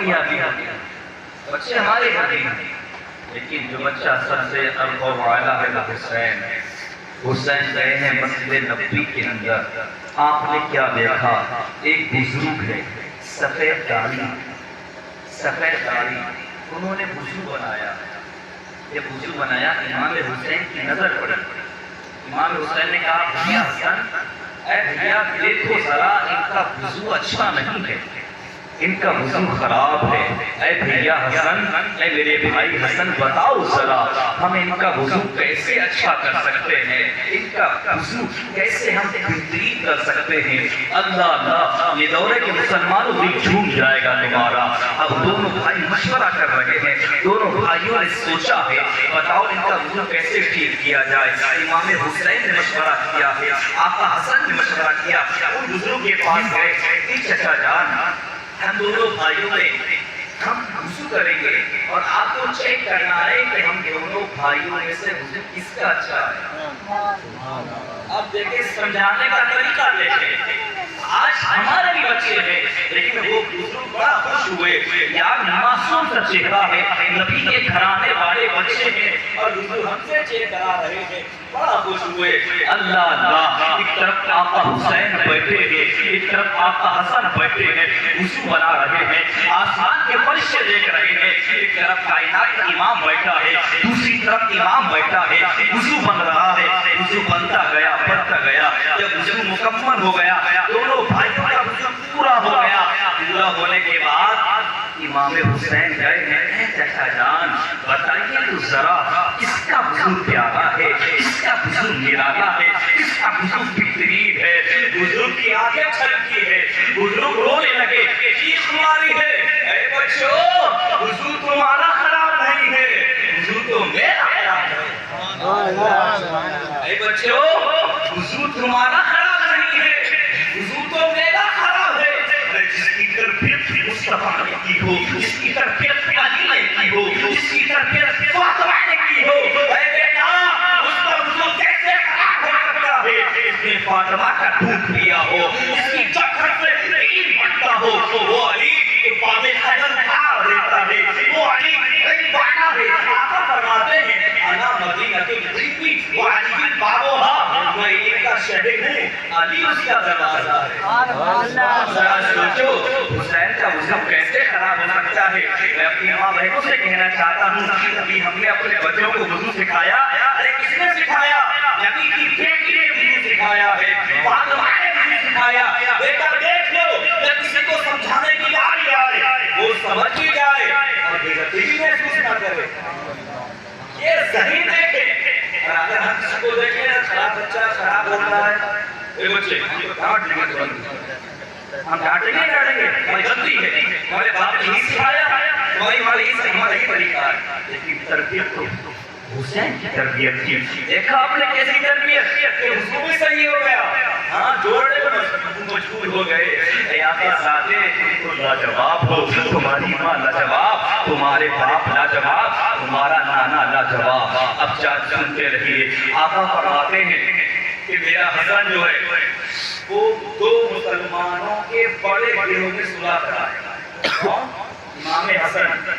کامیابی ہوتی ہے، بچے ہمارے گھر ہیں، لیکن جو بچہ سب سے ارقہ و اعلیٰ ہے وہ حسین ہے۔ حسین گئے ہیں مسجد نبوی کے اندر، آپ نے کیا دیکھا؟ ایک بزرگ ہے، سفید داڑھی، انہوں نے وضو بنایا۔ جب وضو بنایا امام حسین کی نظر پڑی، امام حسین نے کہا بھیا حسن، اے بھیا دیکھو ذرا ان کا وضو اچھا نہیں ہے، ان کا وضو خراب ہے۔ اے بھیا حسن، اے میرے بھائی حسن بتاؤ ذرا ہم ان کا وضو کیسے اچھا کر سکتے ہیں، ان کا وضو کیسے ہم بہترین کر سکتے ہیں۔ اللہ اللہ، یہ دور ہے کہ مسلمانوں بھی جھوم جائے گا تمہارا۔ اب دونوں بھائی مشورہ کر رہے ہیں، دونوں بھائیوں نے سوچا ہے بتاؤ ان کا وضو کیسے ٹھیک کیا جائے۔ امام حسین نے مشورہ کیا ہے، آقا حسن نے مشورہ کیا، ان بزرگ کے پاس گئے کہ چچا جان ہم دونوں بھائیوں میں ہم وضو کریں گے اور آپ کو چیک کرنا ہے کہ ہم دونوں بھائیوں میں سے وضو کس کا اچھا ہے۔ اب دیکھیں سمجھانے کا طریقہ دیکھیں، آج ہمارے بھی بچے ہیں لیکن وہ بزرگ بڑا خوش ہوئے، یار معصوم سا چہرہ ہے، نبی کے گھرانے والے بچے ہیں اور بزرگ ہم سے چیک کرا رہے ہیں، بڑا خوش ہوئے۔ اللہ اللہ، ایک طرف آقا حسین بیٹھے ہیں، ایک طرف آقا حسن بیٹھے ہیں، وضو بنا رہے ہیں، آسمان کے فرشتے دیکھ رہے ہیں، ایک طرف کائنات کا امام بیٹھا ہے، دوسری طرف امام بیٹھا ہے، وضو بن رہا ہے، وضو بنتا گیا بڑھتا گیا، جب وضو مکمل ہو گیا دونوں بھائیوں کا وضو پورا ہو گیا۔ پورا ہونے کے بعد امام حسین گئے ہیں، چچا جان بتائیے تو ذرا کس کا وضو پیارا ہے، کس کا وضو نرالا ہے، کس کا وضو بہترین ہے۔ بزرگ کی آنکھیں چھلکی ہے، بزرگ رونے لگے، چیخ ماری ہے، اے بچوں وضو تمہارا خراب نہیں ہے، وضو تو میرا خراب ہے۔ اے بچوں وضو تمہارا خراب نہیں ہے، وضو تو میرا خراب ہے۔ جس کی تربیت مصطفیٰ نے کی ہو، جس کی تربیت علی نے کی ہو، جس کی تربیت فاطمہ نے کی ہو، اے بیٹا اس کا وضو کیسے خراب ہو سکتا ہے؟ اس نے فاطمہ کا دودھ پیا ہو، اس کی چکھٹ سے علم بڑھتا ہو، وہ علی باب حجر کھا دیتا ہے، وہ علی بانا ہے۔ آقا فرماتے ہیں انا مدینہ العلم وعلی بابها، میں علم کا شہر ہوں، علی اس کا دروازہ ہے۔ ذرا سوچو حسین کا وضو کیسے خراب ہو سکتا ہے۔ میں اپنی ماں بہنوں سے کہنا چاہتا ہوں ابھی ہم نے اپنے بچوں کو وضو سکھایا، ارے کس نے سکھایا؟ نبی کی بیٹی نے وضو سکھایا ہے، فاطمہ نے وضو سکھایا۔ بیٹا دیکھ لو جب کسی کو سمجھانے کی باری آئے وہ سمجھ بھی جائے اور بے عزتی بھی محسوس نہ کرے۔ یہ ذہن دیکھیں، اور اگر ہم کسی کو دیکھیں خراب بچہ خراب ہو رہا ہے، اے بچے ہم کو ڈانٹ دیں گے، ہم ڈانٹیں گے ہماری غلطی ہے، ہمارے باپ نے ہی سکھایا، ہمارا ہی طریقہ ہے، لیکن تربیت تو حسین کی تربیت کی۔ دیکھا آپ نے کیسی تربیت کہ وضو بھی صحیح ہو گیا، ہاں جوڑنے کو مجبور ہو گئے۔ اے آقا زادے تم تو لاجواب ہو، تمہاری ماں لاجواب، تمہارے باپ لاجواب، تمہارا نانا لاجواب۔ اب چاہت سنتے رہیے، آقا فرماتے ہیں کہ میرا حسن جو ہے وہ دو مسلمانوں کے بڑے گروہ میں صلح کرائے، امام حسن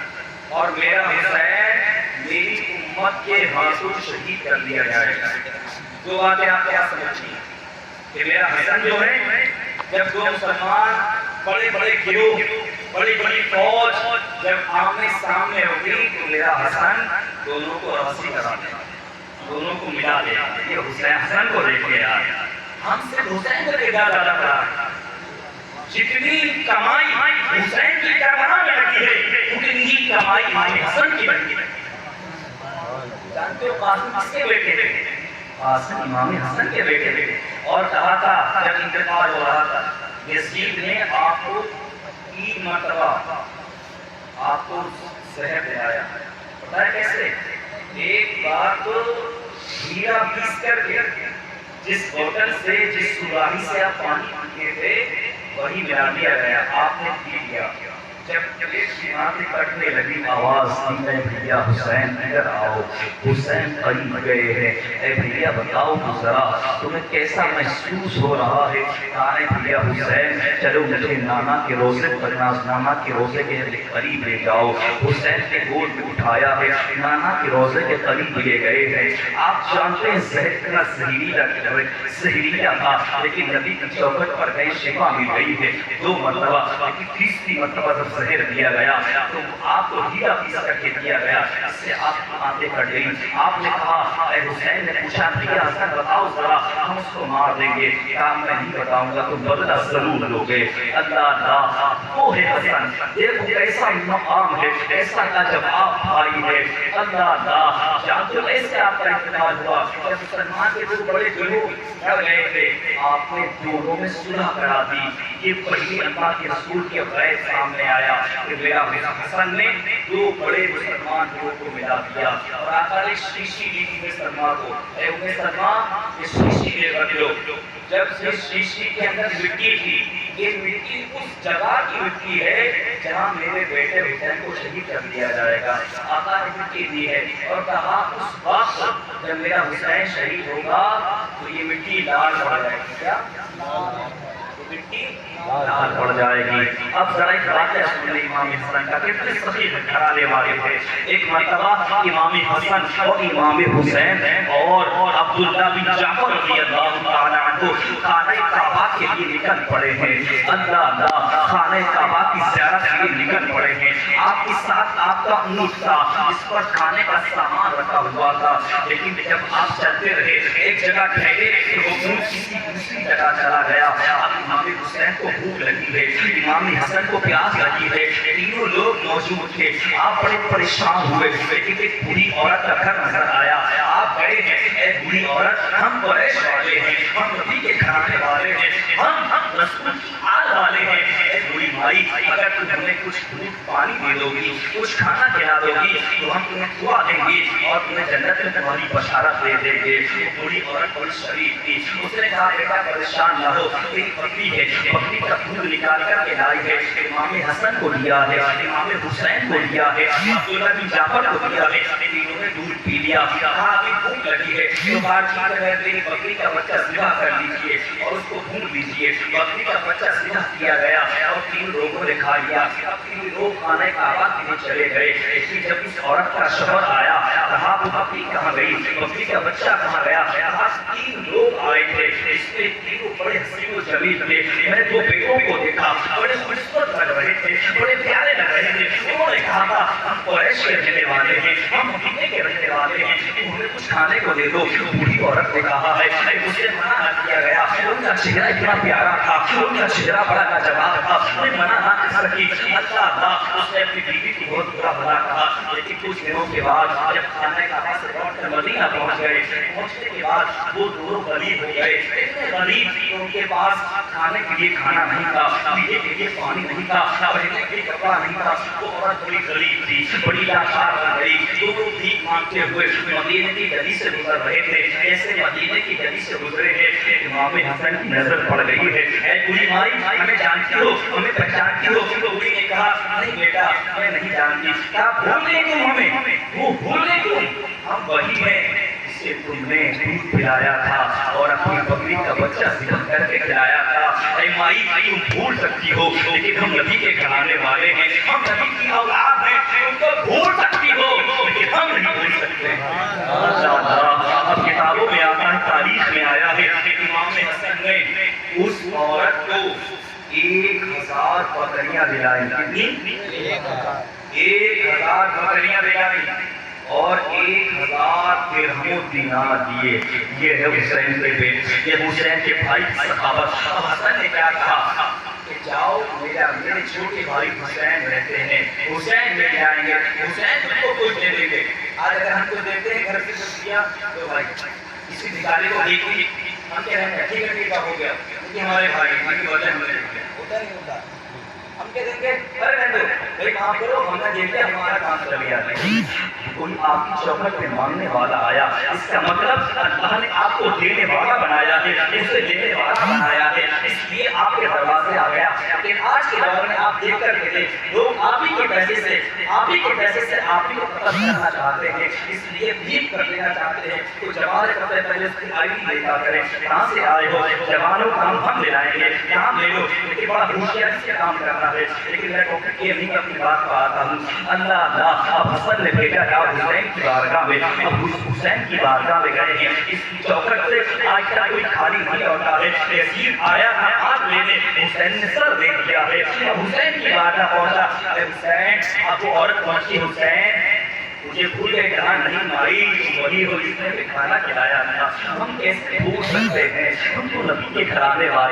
اور میرا حسین میری امت کے ہاتھوں شہید کر دیا جائے گا۔ دو باتیں آپ کیا سمجھیں کہ میرا حسن جو ہے جب دو مسلمان بڑے بڑے گروہ بڑی بڑی فوج جب آمنے سامنے ہوگی تو میرا حسن دونوں کو رسی کرا دے، دونوں کو ملا دے۔ یہ حسین حسن کو دیکھ کے آئے، ہم سے حسین کو دیکھا زیادہ کرا، جتنی کمائی حسین کی کربلا میں لگی ہے اتنی ہی کمائی امام حسن کی لگی ہے۔ جانتے ہو قاسم کس کے بیٹے تھے؟ قاسم امام حسن کے بیٹے تھے، اور کہا تھا جب انتقال ہو رہا تھا یزید نے آپ کو 3 مرتبہ آپ کو زہر دلایا، پتہ ہے کیسے؟ ایک بار تو ہیرا پیس کر کے جس بوتل سے جس سراہی سے آپ پانی پیتے تھے وہی ملا دیا گیا، آپ نے پی لیا۔ جب ایک سے کٹنے لگی آواز دی، اے بھیا حسین ادھر آؤ۔ حسین قریب گئے ہیں، اے بھیا بتاؤ تو ذرا تمہیں کیسا محسوس ہو رہا ہے؟ کہا بھیا حسین چلو مجھے نانا کے روزے پر، نانا کے روزے کے قریب لے جاؤ۔ حسین کے گود میں اٹھایا ہے، نانا کے روزے کے قریب لے گئے ہیں۔ آپ جانتے ہیں زہر اتنا زہریلا تھا، لیکن نبی کی چوکھٹ پر گئے شفا مل گئی ہے 2 مرتبہ، لیکن تیسری مرتبہ جب زہر دیا گیا تو آپ کو ہیرا پیس کر کے دیا گیا، اس سے آپ کی آنکھیں کٹ گئی۔ آپ نے کہا، اے حسین نے پوچھا بھیا حسن بتاؤ ذرا ہم اس کو مار دیں گے؟ کہا میں نہیں بتاؤں گا، تم بدلہ ضرور لو گے۔ اللہ اللہ وہ ہے حسن، دیکھو ایسا مقام ہے، ایسا لاجواب بھائی ہے۔ اللہ اللہ جانتے ہو ایسے آپ کا استعمال ہوا، جب مسلمان کے 2 بڑے گروہ لڑ گئے تھے، آپ نے دونوں میں صلح کرا دی۔ یہ پہلی اللہ کے رسول کے غیر سامنے آیا کہ میرا حسن نے 2 بڑے مسلمان گروہ کو ملا دیا، اور آقا نے شیشی دی تھی سلمان کو، اے امّ سلمہ یہ شیشی لے کر لو۔ جب اس شیشی کے اندر مٹی تھی، یہ مٹی اس جگہ کی مٹی ہے جہاں میرے بیٹے حسین کو شہید کر دیا جائے گا۔ آقا نے مٹی دی ہے اور کہا اس وقت جب میرا حسین شہید ہوگا تو یہ مٹی لال پڑ جائے گی۔ کیا مٹی لال پڑ جائے گی۔ اب ذرا ایک واقعہ سن لیں امام حسن کا، کتنے صحیح گھرانے والے تھے۔ ایک مرتبہ امام حسن اور امام حسین اور عبداللہ بن جعفر رضی اللہ تعالیٰ عنہ خانہ کعبہ کے لیے نکل پڑے ہیں۔ اللہ اللہ خانہ کعبہ کی زیارت کے لیے نکل پڑے ہیں۔ آپ کے ساتھ آپ کا اونٹ تھا، اس پر کھانے کا سامان رکھا ہوا تھا، لیکن جب آپ چلتے رہے ایک جگہ ٹھہرے تو وہ اونٹ کسی دوسری جگہ چلا گیا۔ اب امام حسین کو بھوک لگی ہے، امام حسن کو پیاس لگی ہے، تینوں لوگ موجود تھے۔ آپ بڑے پریشان ہوئے، لیکن ایک بوڑھی عورت کا گھر نظر آیا۔ آپ گئے ہیں، اے بوڑھی عورت ہم قریش والے ہیں، ہم نبی کے گھرانے والے ہیں، ہم رسول کی آل والے ہیں۔ اے بوڑھی مائی اگر تم ہمیں کچھ دودھ پانی دے دو گی، کچھ کھانا کھلا دو گی تو ہم تمہیں دعا دیں گے اور تمہیں جنت میں تمہاری بشارت دے دیں گے۔ بوڑھی عورت بڑی شریف تھی، اس نے کہا بیٹا پریشان نہ ہو، میری بکری ہے، بکری کا دودھ نکال کر کے لائی ہے، امام حسن کو دیا ہے، امام حسین کو دیا ہے، عبداللہ بن جعفر کو دیا ہے، تینوں نے دودھ پی لیا۔ کہا ابھی بھوک لگی ہے تو بار بار میری بکری کا بچہ ذبح کر لیجیے اور اس کو بھون دیجیے۔ بکری کا بچہ ذبح کیا گیا اور 3 لوگوں نے کھا لیا۔ اب 3 لوگ خانہ کعبہ کے لیے چلے گئے، لیکن جب اس عورت کا شوہر آیا کہا وہ بکری کہاں گئی، بکری کا بچہ کہاں گیا؟ کہا 3 لوگ آئے تھے، اس میں تینوں بڑے حسین و جمیل تھے، میں نے 2 بیٹوں کو دیکھا، بڑے خوبصورت لگ رہے تھے، بڑے پیارے لگ رہے تھے۔ انہوں نے کہا تھا ہم قریش کے رہنے والے ہیں، ہم مدینے کے رہنے والے ہیں، تم ہمیں کچھ کھانے کو دے دو۔ بوڑھی عورت نے کہا ہے مجھے منع نہ کیا گیا، ان کا چہرہ اتنا پیارا تھا، ان کا چہرہ بڑا لاجواب تھا، میں منع نہ کر سکی۔ اللہ اللہ اس نے اپنی بیوی کی بہت برا بھلا کہا، لیکن کچھ دنوں کے بعد جب خانہ کعبہ سے لوٹ کر مدینہ پہنچ گئے، پہنچنے کے بعد وہ دونوں غریب ہو گئے، اتنے غریب کہ ان کے پاس کھانے کے لیے کھانا نہیں تھا، پینے کے لیے پانی نہیں تھا، پہننے کے لیے کپڑا نہیں تھا۔ وہ عورت بڑی غریب تھی، بڑی لاچار بن گئی، دونوں بھیک مانگتے ہوئے مدینے کی گلی سے گزر رہے تھے۔ ایسے مدینے کی گلی سے گزرے ہیں، امام حسن کی نظر پڑ گئی ہے۔ اے بوڑھی مائی ہمیں جانتی ہو، ہمیں پہچانتی ہو؟ تو بوڑھی نے کہا نہیں بیٹا میں نہیں جانتی۔ کہا بھول گئی تم ہمیں؟ وہ بھول گئی تم؟ ہم وہی ہیں جسے تم نے دودھ پلایا تھا اور اپنی بکری کا بچہ ذبح کر کے کھلایا تھا۔ اے مائی تم بھول سکتی ہو، لیکن ہم نبی کے گھرانے والے ہیں، ہم نبی کی اولاد ہیں، تم تو بھول سکتی ہو لیکن ہم نہیں بھول سکتے۔ اب کتابوں میں آتا ہے، تاریخ میں آیا ہے کہ امام حسن نے اس عورت کو 1000 بکریاں دلائی۔ کتنی؟ 1000 بکریاں دلائی اور 1000 درہم و دینار دیے۔ یہ ہے حسین کے بیٹے، یہ حسین کے بھائی کی سخاوت۔ اب حسن نے کیا کہا کہ جاؤ میرے چھوٹے بھائی حسین رہتے ہیں، حسین لے جائیں گے، حسین تم کو کچھ دے دیں گے۔ آج اگر ہم کچھ دیتے ہیں گھر سے کچھ دیا تو بھائی کسی بھکاری کو دیکھی ہم کہہ رہے ہیں ٹھیک ہے ٹھیک ہو گیا، کیونکہ ہمارے بھائی کی وجہ ہم نے ہوتا نہیں ہوتا، ہم کہہ دیں گے ارے رہنے دو ایک کام کرو ہم نے دیکھ لیا ہمارا کام چل گیا کوئی آپ کی چوکھٹ پہ مانگنے والا آیا اس کا مطلب اللہ نے آپ کو دینے والا بنایا ہے اسے دینے والا بنایا ہے اس لیے آپ کے دروازے آ گیا لیکن آج کے دور میں آپ دیکھ کر کے لوگ آپ ہی کے پیسے سے آپ ہی کے پیسے سے آپ ہی کو قتل کرنا چاہتے ہیں اس لیے بھیک کر دینا چاہتے ہیں تو جوان سب سے پہلے اس کی آئی ڈی دیکھا کریں کہاں سے آئے ہو جوانوں کا ہم دلائیں گے کام لے لو لیکن بڑا ہوشیاری سے کام کرنا ہے لیکن میں یہ نہیں اپنی بات کو آتا ہوں اللہ اللہ اب حسن نے بھیجا کہ حسین کی بارگاہ میں اب حسین کی بارگاہ میں گئے ہیں اس کی چوکھٹ سے آج تک کوئی خالی نہیں ہوتا ہے یزید آیا تھا ہاتھ لینے حسین نے سر دے دیا ہے اب حسین کی بارگاہ پہنچا حسین اب وہ عورت پہنچی حسین مجھے بھول گئے کہاں نہیں ماری وہی ہو جس نے کھانا کھلایا تھا ہم کیسے بھول سکتے ہیں ہم تو نبی کے گھرانے والے